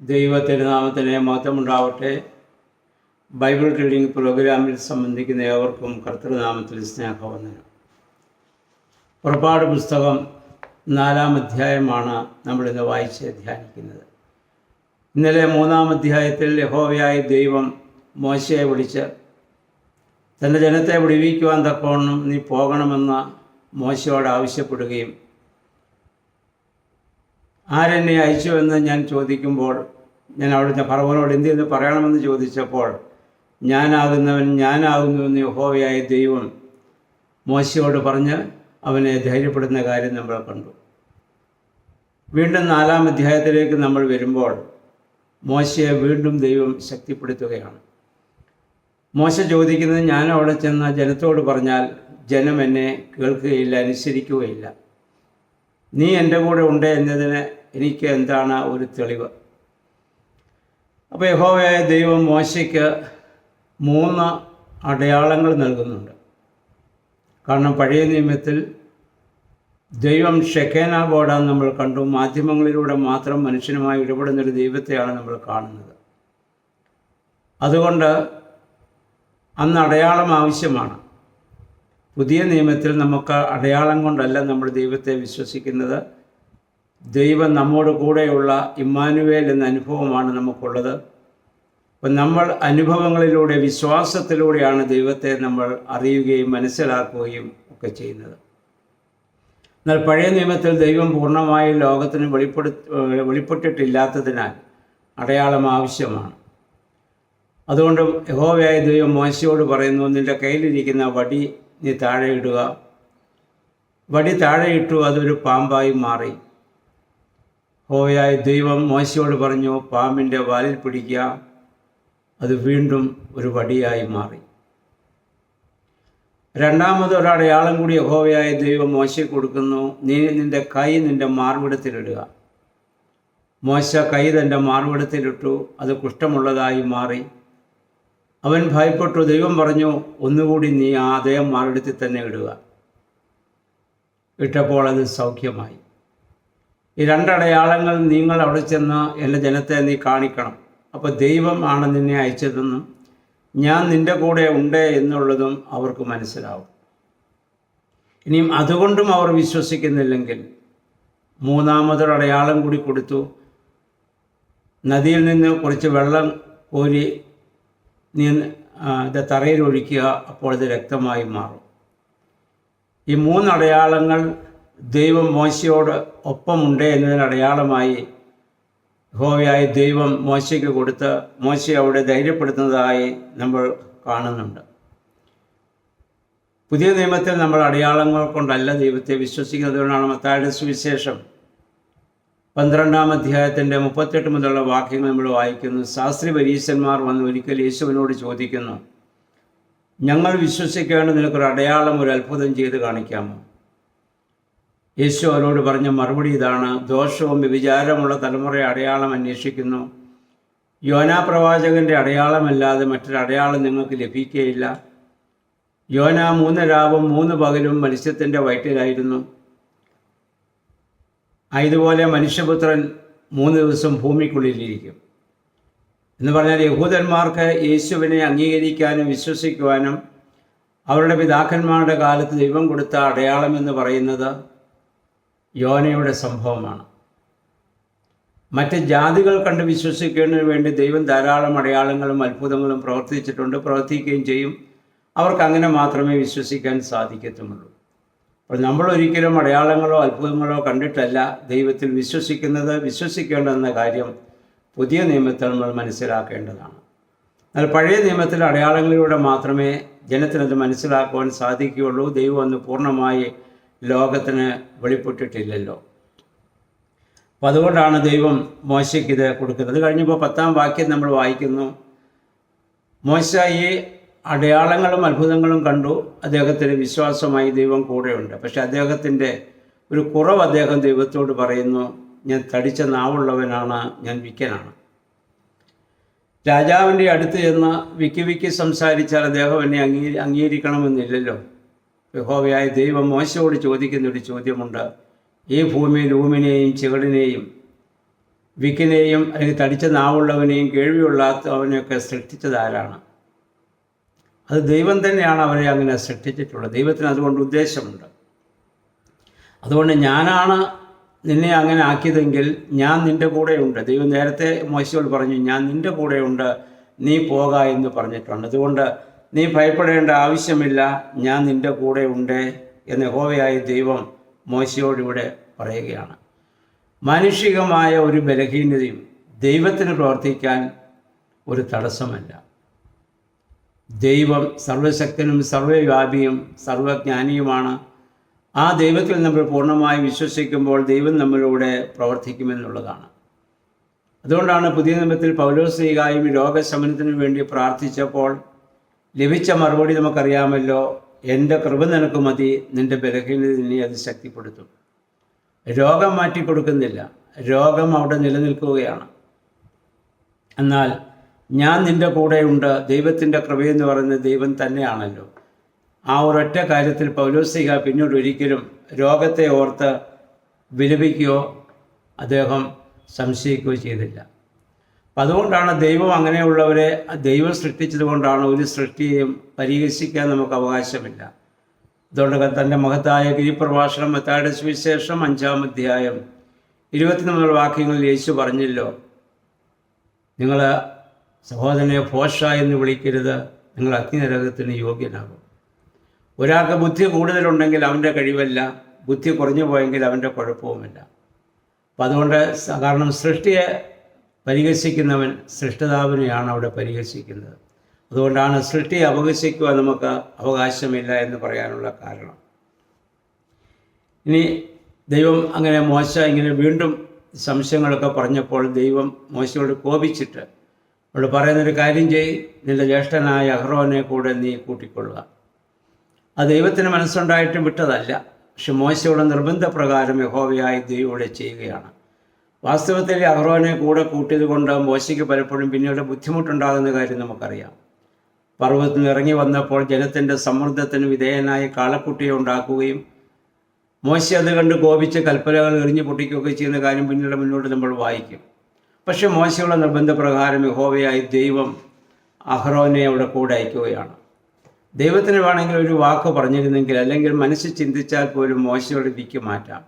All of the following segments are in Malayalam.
ദൈവത്തിരുനാമത്തിന് മഹത്വമുണ്ടാവട്ടെ. ബൈബിൾ റീഡിംഗ് പ്രോഗ്രാമിൽ സംബന്ധിക്കുന്ന ഏവർക്കും കർത്തൃനാമത്തിൽ സ്നേഹവന്ദനം. പുറപ്പാട് പുസ്തകം 4-ാം അധ്യായമാണ് നമ്മളിന്ന് വായിച്ച് ധ്യാനിക്കുന്നത്. ഇന്നലെ 3-ാം അധ്യായത്തിൽ യഹോവയായ ദൈവം മോശയെ വിളിച്ച് തൻ്റെ ജനത്തെ വിടുവിക്കുവാൻ തക്കവണ്ണം നീ പോകണമെന്ന് മോശയോട് ആവശ്യപ്പെടുകയും ആരെന്നെ അയച്ചുവെന്ന് ഞാൻ ചോദിക്കുമ്പോൾ, ഞാൻ അവിടുത്തെ ഫറവോനോട് എന്തെന്ന് പറയണമെന്ന് ചോദിച്ചപ്പോൾ, ഞാനാകുന്നുവെന്ന് യഹോവയായ ദൈവം മോശയോട് പറഞ്ഞ് അവനെ ധൈര്യപ്പെടുന്ന കാര്യം നമ്മൾ കണ്ടു. വീണ്ടും 4-ാം അധ്യായത്തിലേക്ക് നമ്മൾ വരുമ്പോൾ മോശയെ വീണ്ടും ദൈവം ശക്തിപ്പെടുത്തുകയാണ്. മോശ ചോദിക്കുന്നത്, ഞാൻ അവിടെ ചെന്ന് ജനത്തോട് പറഞ്ഞാൽ ജനം എന്നെ കേൾക്കുകയില്ല, അനുസരിക്കുകയില്ല. നീ എൻ്റെ കൂടെ ഉണ്ട് എന്നതിന് എനിക്ക് എന്താണ് ഒരു തെളിവ്? അപ്പോൾ യഹോവയായ ദൈവം മോശയ്ക്ക് 3 അടയാളങ്ങൾ നൽകുന്നുണ്ട്. കാരണം പഴയ നിയമത്തിൽ ദൈവം ഷെക്കേന ഗോഡാന്ന് നമ്മൾ കണ്ടു. മാധ്യമങ്ങളിലൂടെ മാത്രം മനുഷ്യനുമായി ഇടപെടുന്നൊരു ദൈവത്തെയാണ് നമ്മൾ കാണുന്നത്. അതുകൊണ്ട് അന്ന് അടയാളം ആവശ്യമാണ്. പുതിയ നിയമത്തിൽ നമുക്ക് അടയാളം കൊണ്ടല്ല നമ്മൾ ദൈവത്തെ വിശ്വസിക്കുന്നത്. ദൈവം നമ്മോട് കൂടെയുള്ള ഇമ്മാനുവേൽ എന്ന അനുഭവമാണ് നമുക്കുള്ളത്. അപ്പം നമ്മൾ അനുഭവങ്ങളിലൂടെ, വിശ്വാസത്തിലൂടെയാണ് ദൈവത്തെ നമ്മൾ അറിയുകയും മനസ്സിലാക്കുകയും ഒക്കെ ചെയ്യുന്നത്. എന്നാൽ പഴയ നിയമത്തിൽ ദൈവം പൂർണ്ണമായി ലോകത്തിന് വെളിപ്പെട്ടിട്ടില്ലാത്തതിനാൽ അടയാളം ആവശ്യമാണ്. അതുകൊണ്ട് യഹോവയായ ദൈവം മോശയോട് പറയുന്നു, നിൻ്റെ കയ്യിലിരിക്കുന്ന വടി നീ താഴെ ഇടുക. വടി താഴെ ഇട്ടു, അതൊരു പാമ്പായി മാറി. യഹോവയായ ദൈവം മോശയോട് പറഞ്ഞു, പാമ്പിൻ്റെ വാലിൽ പിടിക്കുക. അത് വീണ്ടും ഒരു വടിയായി മാറി. രണ്ടാമതൊരു അടയാളം കൂടി യഹോവയായ ദൈവം മോശയ്ക്ക് കൊടുക്കുന്നു. നീ നിൻ്റെ കൈ നിൻ്റെ മാർവിടത്തിലിടുക. മോശ കൈ തൻ്റെ മാർവിടത്തിലിട്ടു, അത് കുഷ്ഠമുള്ളതായി മാറി. അവൻ ഭയപ്പെട്ടു. ദൈവം പറഞ്ഞു, ഒന്നുകൂടി നീ അതേ മാർവിടത്തിൽ തന്നെ ഇടുക. ഇട്ടപ്പോൾ അത് സൗഖ്യമായി. ഈ 2 അടയാളങ്ങൾ നിങ്ങൾ അവിടെ ചെന്ന് എൻ്റെ ജനത്തെ നീ കാണിക്കണം. അപ്പോൾ ദൈവം ആണ് നിന്നെ അയച്ചതെന്നും ഞാൻ നിൻ്റെ കൂടെ ഉണ്ട് എന്നുള്ളതും അവർക്ക് മനസ്സിലാവും. ഇനിയും അതുകൊണ്ടും അവർ വിശ്വസിക്കുന്നില്ലെങ്കിൽ 3-മതൊരു അടയാളം കൂടി കൊടുത്തു. നദിയിൽ നിന്ന് കുറച്ച് വെള്ളം കോരി നീ ഇത് തറയിൽ ഒഴിക്കുക, അപ്പോൾ ഇത് രക്തമായി മാറും. ഈ 3 അടയാളങ്ങൾ ദൈവം മോശയോട് ഒപ്പമുണ്ട് എന്നതിന് അടയാളമായി യഹോവയായ ദൈവം മോശയ്ക്ക് കൊടുത്ത് മോശയെ അവിടെ ധൈര്യപ്പെടുത്തുന്നതായി നമ്മൾ കാണുന്നുണ്ട്. പുതിയ നിയമത്തിൽ നമ്മൾ അടയാളങ്ങൾ കൊണ്ടല്ല ദൈവത്തെ വിശ്വസിക്കുന്നതുകൊണ്ടാണ് മത്തായിയുടെ സുവിശേഷം 12-ാം അധ്യായത്തിൻ്റെ 38 മുതലുള്ള വാക്യങ്ങൾ നമ്മൾ വായിക്കുന്നു. ശാസ്ത്രി പരീശന്മാർ വന്ന് ഒരിക്കൽ യേശുവിനോട് ചോദിക്കുന്നു, ഞങ്ങൾ വിശ്വസിക്കേണ്ട നിനക്കൊരു അടയാളം, ഒരു അത്ഭുതം ചെയ്ത് കാണിക്കാമോ? യേശു അവരോട് പറഞ്ഞ മറുപടി ഇതാണ്: ദോഷവും വ്യഭിചാരമുള്ള തലമുറയെ അടയാളം അന്വേഷിക്കുന്നു. യോനാ പ്രവാചകൻ്റെ അടയാളമല്ലാതെ മറ്റൊരു അടയാളം നിങ്ങൾക്ക് ലഭിക്കുകയില്ല. യോന 3 രാവും 3 പകലും മത്സ്യത്തിൻ്റെ വയറ്റിലായിരുന്നു. ഇതുപോലെ മനുഷ്യപുത്രൻ 3 ദിവസം ഭൂമിക്കുള്ളിലിരിക്കും എന്ന് പറഞ്ഞാൽ, യഹൂദന്മാർക്ക് യേശുവിനെ അംഗീകരിക്കാനും വിശ്വസിക്കുവാനും അവരുടെ പിതാക്കന്മാരുടെ കാലത്ത് ദൈവം കൊടുത്ത അടയാളം എന്ന് പറയുന്നത് യോനയുടെ സംഭവമാണ്. മറ്റ് ജാതികൾ കണ്ട് വിശ്വസിക്കുന്നതിന് വേണ്ടി ദൈവം ധാരാളം അടയാളങ്ങളും അത്ഭുതങ്ങളും പ്രവർത്തിക്കുകയും ചെയ്യും. അവർക്ക് അങ്ങനെ മാത്രമേ വിശ്വസിക്കാൻ സാധിക്കത്തുള്ളൂ. അപ്പോൾ നമ്മൾ ഒരിക്കലും അടയാളങ്ങളോ അത്ഭുതങ്ങളോ കണ്ടിട്ടല്ല ദൈവത്തിൽ വിശ്വസിക്കേണ്ടതെന്ന കാര്യം പുതിയ നിയമത്തിൽ നമ്മൾ മനസ്സിലാക്കേണ്ടതാണ്. എന്നാൽ പഴയ നിയമത്തിൽ അടയാളങ്ങളിലൂടെ മാത്രമേ ജനത്തിനത് മനസ്സിലാക്കുവാൻ സാധിക്കുകയുള്ളൂ. ദൈവം അന്ന് പൂർണ്ണമായി ലോകത്തിന് വെളിപ്പെട്ടിട്ടില്ലല്ലോ. അപ്പോൾ അതുകൊണ്ടാണ് ദൈവം മോശയ്ക്ക് ഇത് കൊടുക്കുന്നത്. അത് കഴിഞ്ഞപ്പോൾ 10-ാം വാക്യം നമ്മൾ വായിക്കുന്നു. മോശ ഈ അടയാളങ്ങളും അത്ഭുതങ്ങളും കണ്ടു. അദ്ദേഹത്തിന് വിശ്വാസമായി ദൈവം കൂടെയുണ്ട്. പക്ഷെ അദ്ദേഹത്തിൻ്റെ ഒരു കുറവ് അദ്ദേഹം ദൈവത്തോട് പറയുന്നു, ഞാൻ തടിച്ച നാവുള്ളവനാണ്, ഞാൻ വിക്കനാണ്. രാജാവിൻ്റെ അടുത്ത് ചെന്ന് വിക്കി സംസാരിച്ചാൽ അദ്ദേഹം എന്നെ അംഗീകരിക്കണമെന്നില്ലല്ലോ. യഹോവയായ ദൈവം മോശയോട് ചോദിക്കുന്നൊരു ചോദ്യമുണ്ട്: ഈ ഭൂമിയിൽ ഊമിനെയും ചെകിടിനെയും വിക്കിനെയും അല്ലെങ്കിൽ തടിച്ച നാവുള്ളവനെയും കേൾവിയുള്ളാത്തവനെയൊക്കെ സൃഷ്ടിച്ചത് ആരാണ്? അത് ദൈവം തന്നെയാണ് അവരെ അങ്ങനെ സൃഷ്ടിച്ചിട്ടുള്ളത്. ദൈവത്തിന് അതുകൊണ്ട് ഉദ്ദേശമുണ്ട്. അതുകൊണ്ട് ഞാനാണ് നിന്നെ അങ്ങനെ ആക്കിയതെങ്കിൽ ഞാൻ നിൻ്റെ കൂടെയുണ്ട്. ദൈവം നേരത്തെ മോശയോട് പറഞ്ഞു, ഞാൻ നിൻ്റെ കൂടെയുണ്ട്, നീ പോക എന്ന് പറഞ്ഞിട്ടുണ്ട്. അതുകൊണ്ട് നീ ഭയപ്പെടേണ്ട ആവശ്യമില്ല, ഞാൻ നിൻ്റെ കൂടെ ഉണ്ട് എന്ന് യഹോവയായ ദൈവം മോശയോടിവിടെ പറയുകയാണ്. മാനുഷികമായ ഒരു ബലഹീനതയും ദൈവത്തിന് പ്രവർത്തിക്കാൻ ഒരു തടസ്സമല്ല. ദൈവം സർവശക്തനും സർവ്വവ്യാപിയും സർവജ്ഞാനിയുമാണ്. ആ ദൈവത്തിൽ നമ്മൾ പൂർണ്ണമായി വിശ്വസിക്കുമ്പോൾ ദൈവം നമ്മളിലൂടെ പ്രവർത്തിക്കുമെന്നുള്ളതാണ്. അതുകൊണ്ടാണ് പുതിയ നിയമത്തിൽ പൗലോസ്ലീഹായും രോഗശമനത്തിനു വേണ്ടി പ്രാർത്ഥിച്ചപ്പോൾ ലഭിച്ച മറുപടി നമുക്കറിയാമല്ലോ. എൻ്റെ കൃപ നിനക്ക് മതി, നിൻ്റെ ബലഹീനത നിന്നെ അത് ശക്തിപ്പെടുത്തും. രോഗം മാറ്റിക്കൊടുക്കുന്നില്ല, രോഗം അവിടെ നിലനിൽക്കുകയാണ്. എന്നാൽ ഞാൻ നിൻ്റെ കൂടെയുണ്ട്. ദൈവത്തിൻ്റെ കൃപയെന്ന് പറയുന്നത് ദൈവം തന്നെയാണല്ലോ. ആ ഒരൊറ്റ കാര്യത്തിൽ പൗലോസ്ലീഹ പിന്നീട് ഒരിക്കലും രോഗത്തെ ഓർത്ത് വിലപിക്കുകയോ അദ്ദേഹം സംശയിക്കുകയോ ചെയ്തില്ല. അപ്പം അതുകൊണ്ടാണ് ദൈവം അങ്ങനെയുള്ളവരെ ദൈവം സൃഷ്ടിച്ചത് കൊണ്ടാണ് ഒരു സൃഷ്ടിയെയും പരിഹസിക്കാൻ നമുക്ക് അവകാശമില്ല. അതുകൊണ്ട് തൻ്റെ മഹത്തായ ഗിരിപ്രഭാഷണം മത്തായിയുടെ സുവിശേഷം 5-ാം അധ്യായം 23 വാക്യങ്ങളിൽ യേശു പറഞ്ഞല്ലോ, നിങ്ങൾ സഹോദരനെ ഭോഷ എന്ന് വിളിക്കരുത്, നിങ്ങൾ അഗ്നിനരകത്തിന് യോഗ്യനാകും. ഒരാൾക്ക് ബുദ്ധി കൂടുതലുണ്ടെങ്കിൽ അവൻ്റെ കഴിവല്ല, ബുദ്ധി കുറഞ്ഞു പോയെങ്കിൽ അവൻ്റെ കുഴപ്പവുമില്ല. അപ്പം അതുകൊണ്ട് കാരണം സൃഷ്ടിയെ പരിഹസിക്കുന്നവൻ സൃഷ്ടിതാവിനെയാണ് അവിടെ പരിഹസിക്കുന്നത്. അതുകൊണ്ടാണ് സൃഷ്ടിയെ അപഹസിക്കുവാൻ നമുക്ക് അവകാശമില്ല എന്ന് പറയാനുള്ള കാരണം. ഇനി ദൈവം അങ്ങനെ മോശ ഇങ്ങനെ വീണ്ടും സംശയങ്ങളൊക്കെ പറഞ്ഞപ്പോൾ ദൈവം മോശയോട് കോപിച്ചിട്ട് അവിടെ പറയുന്നൊരു കാര്യം ചെയ്യ്, നിൻ്റെ ജ്യേഷ്ഠനായ അഹ്റോനെ കൂടെ നീ കൂട്ടിക്കൊള്ളുക. അത് ദൈവത്തിന് മനസ്സുണ്ടായിട്ടും വിട്ടതല്ല. പക്ഷെ മോശയുടെ നിർബന്ധപ്രകാരം യഹോവയായ ദൈവം ചെയ്യുകയാണ്. വാസ്തവത്തിൽ അഹ്റോനെ കൂടെ കൂട്ടിയത് കൊണ്ട് മോശയ്ക്ക് പലപ്പോഴും പിന്നീട് ബുദ്ധിമുട്ടുണ്ടാകുന്ന കാര്യം നമുക്കറിയാം. പർവ്വതത്തിൽ നിന്ന് ഇറങ്ങി വന്നപ്പോൾ ജനത്തിൻ്റെ സമ്മർദ്ദത്തിന് വിധേയനായി കാളക്കുട്ടിയെ ഉണ്ടാക്കുകയും മോശ അത് കണ്ട് കോപിച്ച് കൽപ്പനകൾ എറിഞ്ഞു പൊട്ടിക്കുകയൊക്കെ ചെയ്യുന്ന കാര്യം പിന്നീട് മുന്നോട്ട് നമ്മൾ വായിക്കും. പക്ഷേ മോശയുടെ നിർബന്ധപ്രകാരം യഹോവയായി ദൈവം അഹ്റോനെ അവിടെ കൂടെ അയക്കുകയാണ്. ദൈവത്തിന് വേണമെങ്കിൽ ഒരു വാക്ക് പറഞ്ഞിരുന്നെങ്കിൽ അല്ലെങ്കിൽ മനസ്സിൽ ചിന്തിച്ചാൽ പോലും മോശയുടെ വിക്ക് മാറ്റാം.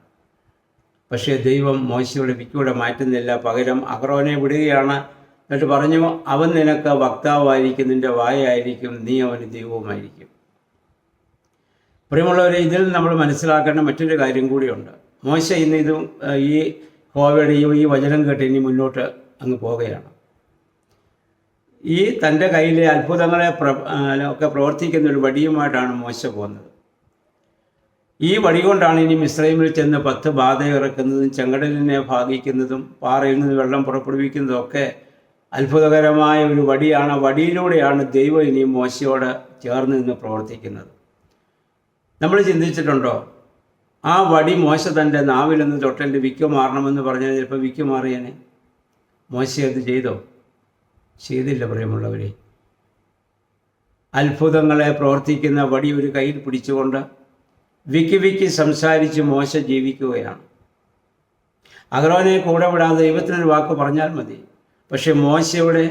പക്ഷേ ദൈവം മോശയുടെ വിക്കൂടെ മാറ്റുന്നില്ല, പകരം അഹ്റോനെ വിടുകയാണ്. എന്നിട്ട് പറഞ്ഞു, അവൻ നിനക്ക് വക്താവായിരിക്കും, നിൻ്റെ വായായിരിക്കും, നീ അവന് ദൈവവുമായിരിക്കും. പ്രിയമുള്ളവരെ, ഇതിൽ നമ്മൾ മനസ്സിലാക്കേണ്ട മറ്റൊരു കാര്യം കൂടിയുണ്ട്. മോശ ഇന്ന് ഈ യഹോവയുടെ ഈ വചനം കേട്ട് ഇനി മുന്നോട്ട് അങ്ങ് പോവുകയാണ്. ഈ തൻ്റെ കയ്യിലെ അത്ഭുതങ്ങളെ ഒക്കെ പ്രവർത്തിക്കുന്ന ഒരു വടിയുമായിട്ടാണ് മോശ പോകുന്നത്. ഈ വടി കൊണ്ടാണ് ഇനി മിസ്രൈമിൽ ചെന്ന് 10 ബാധ ഇറക്കുന്നതും ചെങ്കടലിനെ ഭാഗിക്കുന്നതും പാറയിൽ നിന്ന് വെള്ളം പുറപ്പെടുവിക്കുന്നതും ഒക്കെ അത്ഭുതകരമായ ഒരു വടിയാണ്. വടിയിലൂടെയാണ് ദൈവം ഇനി മോശയോട് ചേർന്ന് നിന്ന് പ്രവർത്തിക്കുന്നത്. നമ്മൾ ചിന്തിച്ചിട്ടുണ്ടോ? ആ വടി മോശ തൻ്റെ നാവിൽ നിന്ന് തൊട്ടെൻ്റെ വിക്ക് മാറണമെന്ന് പറഞ്ഞാൽ ചിലപ്പോൾ വിക്ക് മാറിയേനെ. മോശ അത് ചെയ്തോ? ചെയ്തില്ല. പ്രിയമുള്ളവരെ, അത്ഭുതങ്ങളെ പ്രവർത്തിക്കുന്ന വടി ഒരു കയ്യിൽ പിടിച്ചുകൊണ്ട് വിക്കി സംസാരിച്ച് മോശ ജീവിക്കുകയാണ്. അഹ്റോനെ കൂടെ വിടാതെ ദൈവത്തിനൊരു വാക്ക് പറഞ്ഞാൽ മതി. പക്ഷെ മോശയുടെ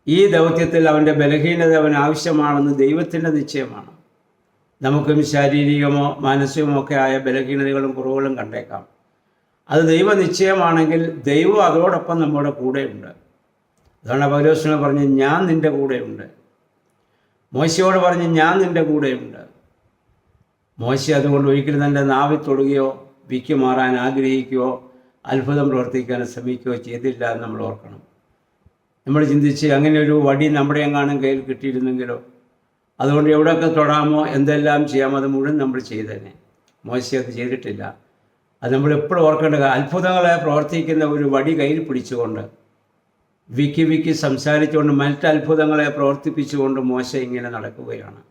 ഈ ദൗത്യത്തിൽ അവൻ്റെ ബലഹീനത അവൻ ആവശ്യമാണെന്ന് ദൈവത്തിൻ്റെ നിശ്ചയമാണ്. നമുക്കും ശാരീരികമോ മാനസികമോ ഒക്കെ ആയ ബലഹീനതകളും കുറവുകളും കണ്ടേക്കാം. അത് ദൈവ നിശ്ചയമാണെങ്കിൽ ദൈവം അതോടൊപ്പം നമ്മുടെ കൂടെയുണ്ട്. അതാണ് പൗലോസിനോട് പറഞ്ഞ്, ഞാൻ നിൻ്റെ കൂടെയുണ്ട്. മോശയോട് പറഞ്ഞ്, ഞാൻ നിൻ്റെ കൂടെയുണ്ട്. മോശ അതുകൊണ്ട് ഒരിക്കലും തൻ്റെ നാവിൽ തൊടുകയോ വിക്ക് മാറാൻ ആഗ്രഹിക്കുകയോ അത്ഭുതം പ്രവർത്തിക്കാൻ ശ്രമിക്കുകയോ ചെയ്തില്ല എന്ന് നമ്മൾ ഓർക്കണം. നമ്മൾ ചിന്തിച്ച് അങ്ങനെ ഒരു വടി നമ്മുടെ എങ്ങാനും കയ്യിൽ കിട്ടിയിരുന്നെങ്കിലോ, അതുകൊണ്ട് എവിടെയൊക്കെ തൊടാമോ എന്തെല്ലാം ചെയ്യാമോ അത് മുഴുവൻ നമ്മൾ ചെയ്തേനെ. മോശ അത് ചെയ്തിട്ടില്ല. അത് നമ്മൾ എപ്പോഴും ഓർക്കേണ്ട, അത്ഭുതങ്ങളെ പ്രവർത്തിക്കുന്ന ഒരു വടി കയ്യിൽ പിടിച്ചുകൊണ്ട് വിക്കി സംസാരിച്ചുകൊണ്ട് മറ്റ് അത്ഭുതങ്ങളെ പ്രവർത്തിപ്പിച്ചുകൊണ്ട് മോശ ഇങ്ങനെ നടക്കുകയാണ്.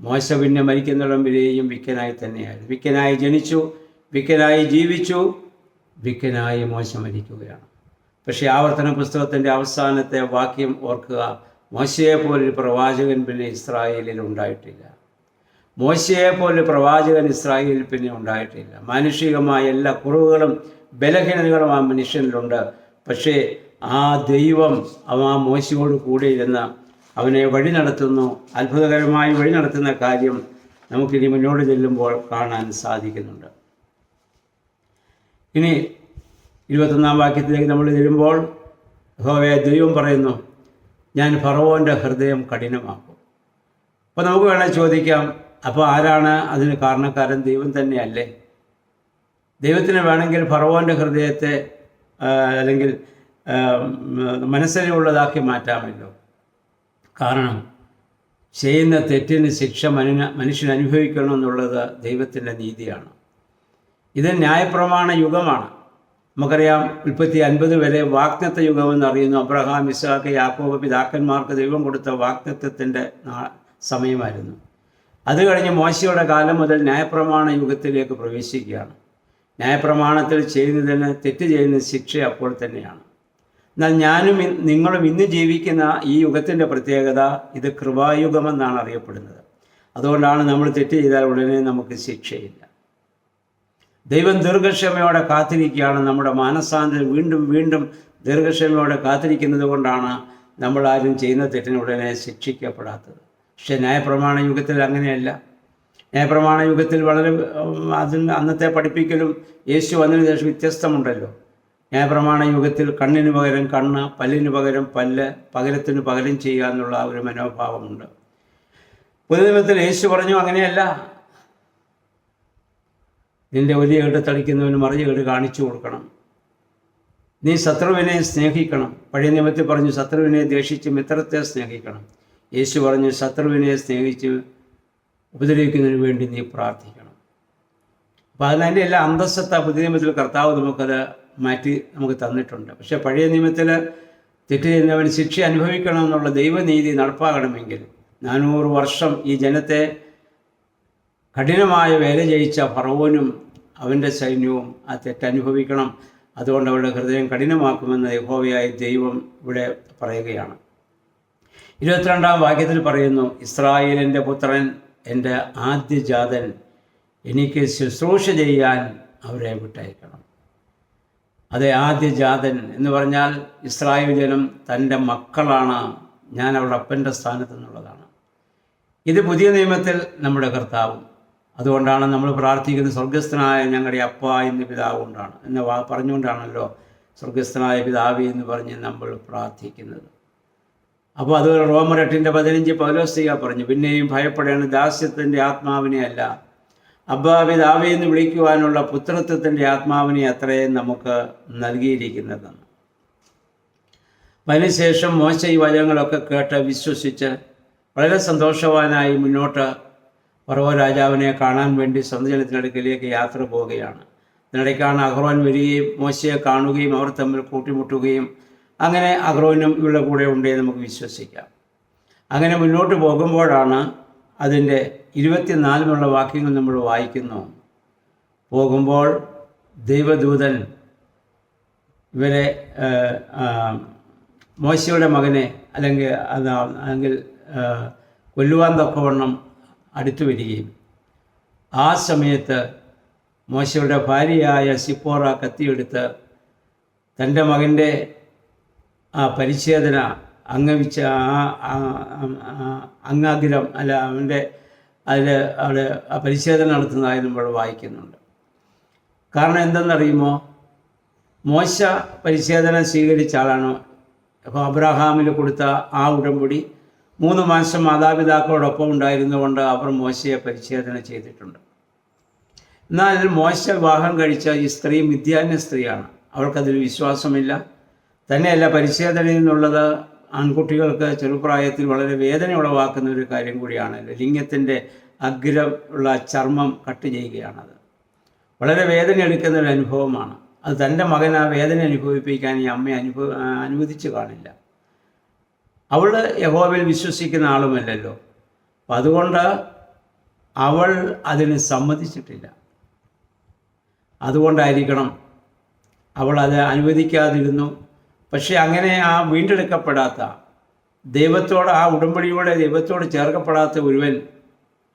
മോശ പിന്നെ മരിക്കുന്നിടം വരെയും വിക്കനായി തന്നെയായിരുന്നു. വിക്കനായി ജനിച്ചു, വിക്കനായി ജീവിച്ചു, വിക്കനായി മോശ മരിക്കുകയാണ്. പക്ഷേ ആവർത്തന പുസ്തകത്തിൻ്റെ അവസാനത്തെ വാക്യം ഓർക്കുക, മോശയെപ്പോലൊരു പ്രവാചകൻ പിന്നെ ഇസ്രായേലിൽ ഉണ്ടായിട്ടില്ല. മോശയെപ്പോലൊരു പ്രവാചകൻ ഇസ്രായേലിൽ പിന്നെ ഉണ്ടായിട്ടില്ല. മാനുഷികമായ എല്ലാ കുറവുകളും ബലഹീനതകളും ആ മനുഷ്യനിലുണ്ട്. പക്ഷേ ആ ദൈവം ആ മോശയോട് കൂടെ ഇരുന്ന് അവനെ വഴി നടത്തുന്നു. അത്ഭുതകരമായി വഴി നടത്തുന്ന കാര്യം നമുക്കിനി മുന്നോട്ട് ചെല്ലുമ്പോൾ കാണാൻ സാധിക്കുന്നുണ്ട്. ഇനി 21-ാം വാക്യത്തിലേക്ക് നമ്മൾ വരുമ്പോൾ യഹോവയായ ദൈവം പറയുന്നു, ഞാൻ ഫറവോൻ്റെ ഹൃദയം കഠിനമാക്കും. അപ്പോൾ നമുക്ക് വേണേൽ ചോദിക്കാം, അപ്പോൾ ആരാണ് അതിന് കാരണക്കാരൻ? ദൈവം തന്നെയല്ലേ? ദൈവത്തിന് വേണമെങ്കിൽ ഫറവോൻ്റെ ഹൃദയത്തെ അല്ലെങ്കിൽ മനസ്സിലുള്ളതാക്കി മാറ്റാമല്ലോ. കാരണം ചെയ്യുന്ന തെറ്റിന് ശിക്ഷ മനുഷ്യൻ അനുഭവിക്കണം എന്നുള്ളത് ദൈവത്തിൻ്റെ നീതിയാണ്. ഇത് ന്യായപ്രമാണ യുഗമാണ്. നമുക്കറിയാം, ഉൽപ്പത്തി 50 വരെ വാഗ്ദത്ത യുഗമെന്ന് അറിയുന്നു. അബ്രഹാം, ഇസ്ഹാക്ക്, യാക്കോബ് പിതാക്കന്മാർക്ക് ദൈവം കൊടുത്ത വാഗ്ദത്തത്തിൻ്റെ സമയമായിരുന്നു. അത് കഴിഞ്ഞ് മോശയുടെ കാലം മുതൽ ന്യായപ്രമാണ യുഗത്തിലേക്ക് പ്രവേശിക്കുകയാണ്. ന്യായപ്രമാണത്തിൽ ചെയ്യുന്നതിന് തെറ്റ് ചെയ്യുന്ന ശിക്ഷ അപ്പോൾ തന്നെയാണ്. എന്നാൽ ഞാനും നിങ്ങളും ഇന്ന് ജീവിക്കുന്ന ഈ യുഗത്തിൻ്റെ പ്രത്യേകത, ഇത് കൃപായുഗമെന്നാണ് അറിയപ്പെടുന്നത്. അതുകൊണ്ടാണ് നമ്മൾ തെറ്റ് ചെയ്താൽ ഉടനെ നമുക്ക് ശിക്ഷയില്ല. ദൈവം ദീർഘക്ഷമയോടെ കാത്തിരിക്കുകയാണ്. നമ്മുടെ മാനസാന്തരം വീണ്ടും വീണ്ടും ദീർഘക്ഷമയോടെ കാത്തിരിക്കുന്നത് കൊണ്ടാണ് നമ്മളാരും ചെയ്യുന്ന തെറ്റിന് ഉടനെ ശിക്ഷിക്കപ്പെടാത്തത്. പക്ഷേ ന്യായപ്രമാണ യുഗത്തിൽ അങ്ങനെയല്ല. ന്യായപ്രമാണ യുഗത്തിൽ വളരെ അന്നത്തെ പഠിപ്പിക്കലും യേശു വന്നതിന് ശേഷം വ്യത്യസ്തമുണ്ടല്ലോ. ന്യായപ്രമാണ യുഗത്തിൽ കണ്ണിന് പകരം കണ്ണ്, പല്ലിന് പകരം പല്ല്, പകരത്തിന് പകരം ചെയ്യുക എന്നുള്ള ഒരു മനോഭാവമുണ്ട്. പുതുനിയമത്തിൽ യേശു പറഞ്ഞു, അങ്ങനെയല്ല. നിന്റെ ഒരു കേട്ട് തളിക്കുന്നവന് മറിയ കേട്ട് കാണിച്ചു കൊടുക്കണം. നീ ശത്രുവിനെ സ്നേഹിക്കണം. പഴയ നിയമത്തിൽ പറഞ്ഞു ശത്രുവിനെ ദ്വേഷിച്ച് മിത്രത്തെ സ്നേഹിക്കണം. യേശു പറഞ്ഞു ശത്രുവിനെ സ്നേഹിച്ച് ഉപദ്രവിക്കുന്നതിന് വേണ്ടി നീ പ്രാർത്ഥിക്കണം. അപ്പോൾ അതിൻ്റെ എല്ലാ അന്തസ്സത്ത പുതിയ നിയമത്തിൽ കർത്താവ് നമുക്കത് മാറ്റി നമുക്ക് തന്നിട്ടുണ്ട്. പക്ഷേ പഴയ നിയമത്തിൽ തെറ്റ് ചെയ്യുന്നവൻ ശിക്ഷ അനുഭവിക്കണമെന്നുള്ള ദൈവനീതി നടപ്പാകണമെങ്കിൽ 400 വർഷം ഈ ജനത്തെ കഠിനമായ വേല ജയിച്ച ഫറവോനും അവൻ്റെ സൈന്യവും ആ തെറ്റനുഭവിക്കണം. അതുകൊണ്ട് അവരുടെ ഹൃദയം കഠിനമാക്കുമെന്ന് യഹോവയായ ദൈവം ഇവിടെ പറയുകയാണ്. 22-ാം വാക്യത്തിൽ പറയുന്നു, ഇസ്രായേലിൻ്റെ പുത്രൻ, എൻ്റെ ആദ്യജാതൻ, എനിക്ക് ശുശ്രൂഷ ചെയ്യാൻ അവരെ വിട്ടയക്കണം. അതെ, ആദ്യജാതൻ എന്ന് പറഞ്ഞാൽ ഇസ്രായേൽ ജനം തൻ്റെ മക്കളാണ്. ഞാൻ അവരുടെ അപ്പൻ്റെ സ്ഥാനത്ത് നിന്നുള്ളതാണ്. ഇത് പുതിയ നിയമത്തിൽ നമ്മുടെ കർത്താവും. അതുകൊണ്ടാണ് നമ്മൾ പ്രാർത്ഥിക്കുന്നത് സ്വർഗസ്ഥനായ ഞങ്ങളുടെ അപ്പ എന്ന് പിതാവ് കൊണ്ടാണ് എന്ന് പറഞ്ഞുകൊണ്ടാണല്ലോ സ്വർഗസ്ഥനായ പിതാവ് എന്ന് പറഞ്ഞ് നമ്മൾ പ്രാർത്ഥിക്കുന്നത്. അപ്പോൾ അത് റോമർ 8:15 പൗലോസ്ലീഹ പറഞ്ഞു, പിന്നെയും ഭയപ്പെടേണ്ട ദാസ്യത്തിൻ്റെ ആത്മാവിനെ അല്ല, അബ്ബാ പിതാവേ എന്ന് വിളിക്കുവാനുള്ള പുത്രത്വത്തിൻ്റെ ആത്മാവിനെ അത്രയും നമുക്ക് നൽകിയിരിക്കുന്നതെന്ന്. അതിനുശേഷം മോശ ഈ വചനങ്ങളൊക്കെ കേട്ട് വിശ്വസിച്ച് വളരെ സന്തോഷവാനായി മുന്നോട്ട് ഫറവോ രാജാവിനെ കാണാൻ വേണ്ടി സ്വന്തം ജനത്തിനടുക്കിലേക്ക് യാത്ര പോവുകയാണ്. ഇതിനിടയ്ക്കാണ് അഹ്റോൻ വരികയും മോശയെ കാണുകയും അവർ തമ്മിൽ കൂട്ടിമുട്ടുകയും അങ്ങനെ അഹ്റോനും ഇവരുടെ കൂടെ ഉണ്ടെന്ന് നമുക്ക് വിശ്വസിക്കാം. അങ്ങനെ മുന്നോട്ട് പോകുമ്പോഴാണ് അതിൻ്റെ 24-നുള്ള വാക്യങ്ങൾ നമ്മൾ വായിക്കുന്നു. പോകുമ്പോൾ ദൈവദൂതൻ ഇവരെ മോശയുടെ മകനെ അല്ലെങ്കിൽ കൊല്ലുവാൻ തക്കവണ്ണം അടുത്തു വരികയും ആ സമയത്ത് മോശയുടെ ഭാര്യയായ സിപ്പോറ കത്തിയെടുത്ത് തൻ്റെ മകൻ്റെ ആ പരിച്ഛേദന അംഗവിച്ച അംഗാഗ്രം അല്ല അവൻ്റെ അവിടെ ആ പരിച്ഛേദന നടത്തുന്നതായി നമ്മൾ വായിക്കുന്നുണ്ട്. കാരണം എന്തെന്നറിയുമോ, മോശ പരിച്ഛേദന സ്വീകരിച്ച ആളാണ്. അപ്പോൾ അബ്രഹാമിൽ കൊടുത്ത ആ ഉടമ്പടി 3 മാസം മാതാപിതാക്കളോടൊപ്പം ഉണ്ടായിരുന്നുകൊണ്ട് അവർ മോശയെ പരിച്ഛേദന ചെയ്തിട്ടുണ്ട്. എന്നാൽ മോശ വിവാഹം കഴിച്ച ഈ സ്ത്രീ മിഥ്യാന്യ സ്ത്രീയാണ്. അവൾക്കതിൽ വിശ്വാസമില്ല. തന്നെയല്ല, പരിച്ഛേദനയിൽ നിന്നുള്ളത് ആൺകുട്ടികൾക്ക് ചെറുപ്രായത്തിൽ വളരെ വേദന ഉളവാക്കുന്ന ഒരു കാര്യം കൂടിയാണല്ലോ. ലിംഗത്തിൻ്റെ അഗ്രം ഉള്ള ചർമ്മം കട്ട് ചെയ്യുകയാണത്. വളരെ വേദന എടുക്കുന്ന ഒരു അനുഭവമാണ്. അത് തൻ്റെ മകൻ ആ വേദന അനുഭവിപ്പിക്കാൻ ഈ അമ്മ അനുവദിച്ചു കാണില്ല. അവൾ യഹോവയിൽ വിശ്വസിക്കുന്ന ആളുമല്ലല്ലോ. അപ്പം അതുകൊണ്ട് അവൾ അതിന് സമ്മതിച്ചിട്ടില്ല. അതുകൊണ്ടായിരിക്കണം അവൾ അത് അനുവദിക്കാതിരുന്നു. പക്ഷേ അങ്ങനെ ആ വീണ്ടെടുക്കപ്പെടാത്ത ദൈവത്തോട്, ആ ഉടമ്പടിയോടെ ദൈവത്തോട് ചേർക്കപ്പെടാത്ത ഒരുവൻ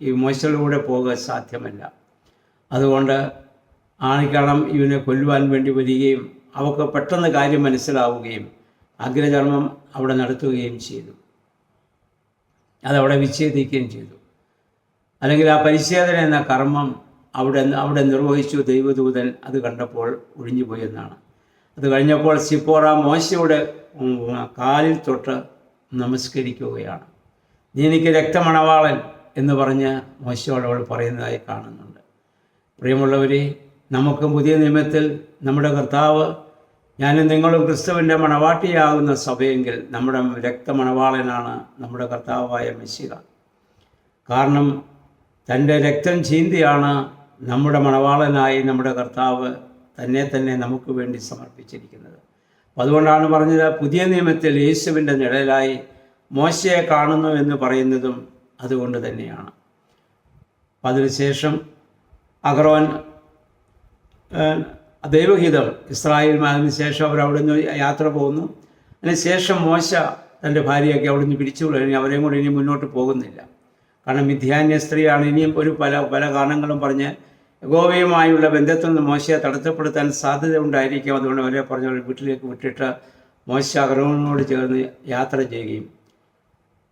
ഈ മോശയിലൂടെ പോകാൻ സാധ്യമല്ല. അതുകൊണ്ട് ആണിക്കണം ഇവനെ കൊല്ലുവാൻ വേണ്ടി വരികയും അവൾക്ക് പെട്ടെന്ന് കാര്യം മനസ്സിലാവുകയും അഗ്രചർമ്മം അവിടെ നടത്തുകയും ചെയ്തു. അതവിടെ വിച്ഛേദിക്കുകയും ചെയ്തു. അല്ലെങ്കിൽ ആ പരിച്ഛേദന എന്ന കർമ്മം അവിടെ നിർവഹിച്ചു. ദൈവദൂതൻ അത് കണ്ടപ്പോൾ ഒഴിഞ്ഞുപോയി എന്നാണ്. അത് കഴിഞ്ഞപ്പോൾ സിപ്പോറ മോശയുടെ കാലിൽ തൊട്ട് നമസ്കരിക്കുകയാണ്. നീ എനിക്ക് രക്തമണവാളൻ എന്ന് പറഞ്ഞ് മോശയോട് അവൾ പറയുന്നതായി കാണുന്നുണ്ട്. പ്രിയമുള്ളവരെ, നമുക്കും പുതിയ നിയമത്തിൽ നമ്മുടെ കർത്താവ്, ഞാനും നിങ്ങളും ക്രിസ്തുവിൻ്റെ മണവാട്ടിയാകുന്ന സഭയെങ്കിൽ നമ്മുടെ രക്തമണവാളനാണ് നമ്മുടെ കർത്താവായ മെസ്സിഹ. കാരണം തൻ്റെ രക്തം ചീന്തിയാണ് നമ്മുടെ മണവാളനായി നമ്മുടെ കർത്താവ് തന്നെ നമുക്ക് വേണ്ടി സമർപ്പിച്ചിരിക്കുന്നത്. അതുകൊണ്ടാണ് പറഞ്ഞത്, പുതിയ നിയമത്തിൽ യേശുവിൻ്റെ നിഴലായി മോശയെ കാണുന്നു എന്ന് പറയുന്നതും അതുകൊണ്ട് തന്നെയാണ്. അതിനുശേഷം അഹറോൻ ദൈവഹിതം ഇസ്രായേൽ അതിനുശേഷം അവർ അവിടെ നിന്ന് യാത്ര പോകുന്നു. അതിനുശേഷം മോശ തൻ്റെ ഭാര്യയൊക്കെ അവിടെ നിന്ന് പിടിച്ചു കഴിഞ്ഞ് അവരെയും കൂടെ ഇനി മുന്നോട്ട് പോകുന്നില്ല. കാരണം മിഥ്യാന്യ സ്ത്രീയാണ്. ഇനിയും പല കാരണങ്ങളും പറഞ്ഞ് യഹോവയുമായുള്ള ബന്ധത്തിൽ നിന്ന് മോശയെ തടസ്സപ്പെടുത്താൻ സാധ്യത ഉണ്ടായിരിക്കും. അതുകൊണ്ട് അവരെ പറഞ്ഞ വീട്ടിലേക്ക് വിട്ടിട്ട് മോശ അഹറോനോട് ചേർന്ന് യാത്ര ചെയ്യുകയും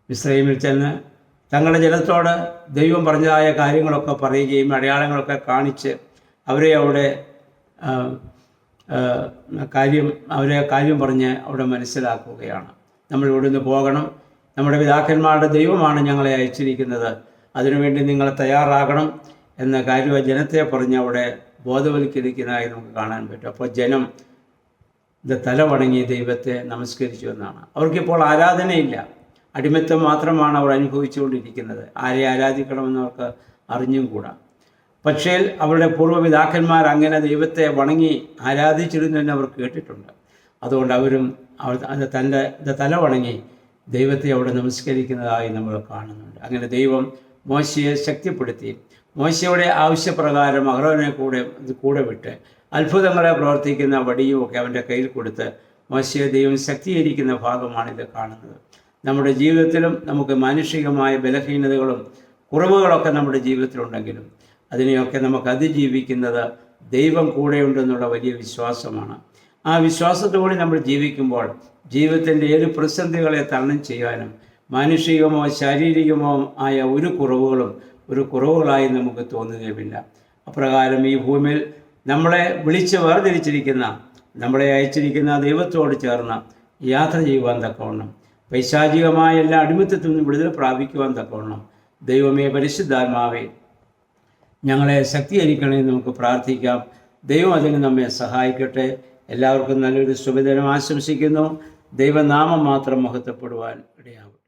മിസ്രയീമിൽ ചെന്ന് തങ്ങളുടെ ജനത്തോട് ദൈവം പറഞ്ഞതായ കാര്യങ്ങളൊക്കെ പറയുകയും അടയാളങ്ങളൊക്കെ കാണിച്ച് അവരെ കാര്യം പറഞ്ഞ് അവിടെ മനസ്സിലാക്കുകയാണ്. നമ്മൾ ഇവിടുന്ന് പോകണം, നമ്മുടെ പിതാക്കന്മാരുടെ ദൈവമാണ് ഞങ്ങളെ അയച്ചിരിക്കുന്നത്, അതിനുവേണ്ടി നിങ്ങൾ തയ്യാറാകണം എന്ന കാര്യം ജനത്തെ പറഞ്ഞ് അവിടെ ബോധവൽക്കരിക്കുന്നതായി നമുക്ക് കാണാൻ പറ്റും. അപ്പോൾ ജനം തല വണങ്ങി ദൈവത്തെ നമസ്കരിച്ചു എന്നാണ്. അവർക്കിപ്പോൾ ആരാധനയില്ല, അടിമത്തം മാത്രമാണ് അവർ അനുഭവിച്ചുകൊണ്ടിരിക്കുന്നത്. ആരെ ആരാധിക്കണമെന്ന് അവർക്ക് അറിഞ്ഞും കൂടാ. പക്ഷേ അവരുടെ പൂർവ്വപിതാക്കന്മാർ അങ്ങനെ ദൈവത്തെ വണങ്ങി ആരാധിച്ചിരുന്നു എന്ന് അവർ കേട്ടിട്ടുണ്ട്. അതുകൊണ്ട് അവരും തൻ്റെ തല വണങ്ങി ദൈവത്തെ അവിടെ നമസ്കരിക്കുന്നതായി നമ്മൾ കാണുന്നുണ്ട്. അങ്ങനെ ദൈവം മോശയെ ശക്തിപ്പെടുത്തി മോശയുടെ ആവശ്യപ്രകാരം അഹറോനെ കൂടെ വിട്ട് അത്ഭുതങ്ങളെ പ്രവർത്തിക്കുന്ന വടിയുമൊക്കെ അവൻ്റെ കയ്യിൽ കൊടുത്ത് മോശയെ ദൈവം ശക്തീകരിക്കുന്ന ഭാഗമാണിത് കാണുന്നത്. നമ്മുടെ ജീവിതത്തിലും നമുക്ക് മാനുഷികമായ ബലഹീനതകളും കുറവുകളൊക്കെ നമ്മുടെ ജീവിതത്തിലുണ്ടെങ്കിലും അതിനെയൊക്കെ നമുക്ക് അതിജീവിക്കുന്നത് ദൈവം കൂടെയുണ്ടെന്നുള്ള വലിയ വിശ്വാസമാണ്. ആ വിശ്വാസത്തോടെ നമ്മൾ ജീവിക്കുമ്പോൾ ജീവിതത്തിൻ്റെ ഏത് പ്രതിസന്ധികളെ തരണം ചെയ്യാനും മാനുഷികമോ ശാരീരികമോ ആയ ഒരു കുറവുകളായി നമുക്ക് തോന്നുകയുമില്ല. അപ്രകാരം ഈ ഭൂമിയിൽ നമ്മളെ വിളിച്ച് വേർതിരിച്ചിരിക്കുന്ന, നമ്മളെ അയച്ചിരിക്കുന്ന ദൈവത്തോട് ചേർന്ന് യാത്ര ചെയ്യുവാൻ തക്കവണ്ണം, പൈശാചികമായ എല്ലാ അടിമത്തത്തിൽ നിന്നും വിടുതൽ പ്രാപിക്കുവാൻ തക്കവണ്ണം ദൈവമേ, പരിശുദ്ധാത്മാവേ, ഞങ്ങളെ ശക്തീകരിക്കണമെന്ന് നമുക്ക് പ്രാർത്ഥിക്കാം. ദൈവം അതിന് നമ്മെ സഹായിക്കട്ടെ. എല്ലാവർക്കും നല്ലൊരു ശുഭദിനം ആശംസിക്കുന്നു. ദൈവനാമം മാത്രം മഹത്വപ്പെടുവാൻ ഇടയാകും.